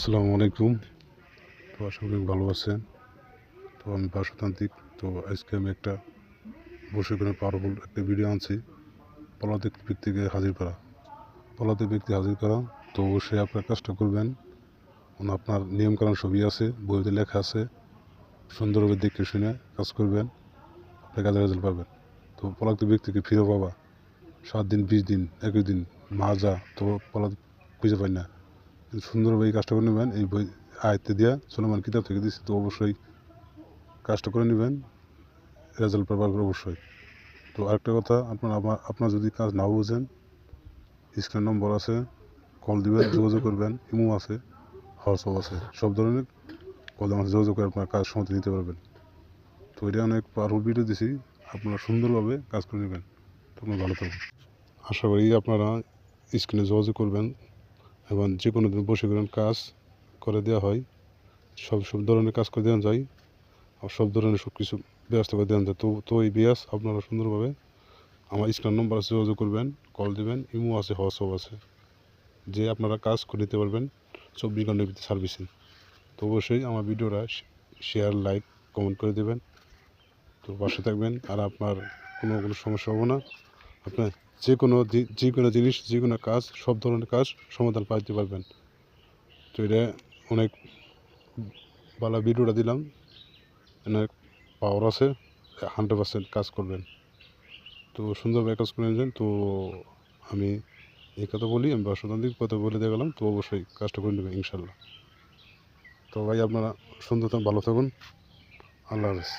আসসালামু আলাইকুম। তো আশা করি ভালো আছেন। তো আমি বাসুতান্ত্রিক। তো আজকে আমি একটা বশীকরণ পাওয়ারফুল একটা ভিডিও আনছি। পলাতক ব্যক্তিকে হাজির করা। পলাতক ব্যক্তি হাজির করা। তো অবশ্যই আপনার কাজটা করবেন। আপনার নিয়মকানুন সবই আছে, বইতে লেখা আছে। সুন্দরভাবে দেখে শুনে কাজ করবেন, আপনি কাজের রেজাল্ট পাবেন। তো পলাতক ব্যক্তিকে ফিরে পাবা 7 দিন, 20 দিন, 21 দিন, মাস যা তো পলাতক খুঁজে পাই না। সুন্দরভাবে এই কাজটা করে নেবেন। এই বই আয়ত্তে দেওয়া সুলাইমান কিতাব থেকে দিচ্ছি। তো অবশ্যই কাজটা করে নেবেন, রেজাল্ট পাবেন অবশ্যই। তো আরেকটা কথা, আপনার যদি কাজ নাও বুঝেন, স্ক্রিন নম্বর আছে, কল দিবেন, যোগাযোগ করবেন। ইমো আছে, হোয়াটসঅ্যাপ আছে, সব ধরনের কল আমাদের যোগাযোগ করে আপনার কাজ সমাধান নিতে পারবেন। তো এটা অনেক পাওয়ারফুল ভিডিও দিছি, আপনারা সুন্দরভাবে কাজ করে নেবেন। তো আপনার ভালো থাকবেন। আশা করি আপনারা স্ক্রিনে যোগাযোগ করবেন এবং যে কোনো দিন বসে করেন কাজ করে দেওয়া হয়। সব ধরনের কাজ করে দেওয়া যায়, আর সব ধরনের সব কিছু ব্যবস্থা করে দেওয়া যায়। তো এই বিয়াস আপনারা সুন্দরভাবে আমার স্ক্রিন নম্বর আছে, যোগাযোগ করবেন, কল দেবেন। ইমো আছে, হোয়াটসঅ্যাপ আছে, যে আপনারা কাজ করে নিতে পারবেন 24 ঘন্টার ভিতরে সার্ভিসিং। তো অবশ্যই আমার ভিডিওটা শেয়ার, লাইক, কমেন্ট করে দেবেন। তো পাশে থাকবেন, আর আপনার কোনো সমস্যা হবে না। আপনার যে কোনো জিনিস, যে কোনো কাজ, সব ধরনের কাজ সমাধান পাইতে পারবেন। তো এটা অনেক ভালো ভিডিওটা দিলাম, অনেক পাওয়ার আছে, 100% কাজ করবেন। তো সুন্দরভাবে কাজ করে নিলেন। তো আমি এই কথা বলি, আমি বাসুতান্ত্রিক কথা বলে দিয়ে গেলাম। তো অবশ্যই কাজটা করে নেবেন ইনশাল্লাহ। তো ভাই আপনারা সুন্দর থাকুন, ভালো থাকুন। আল্লাহ হাফেজ।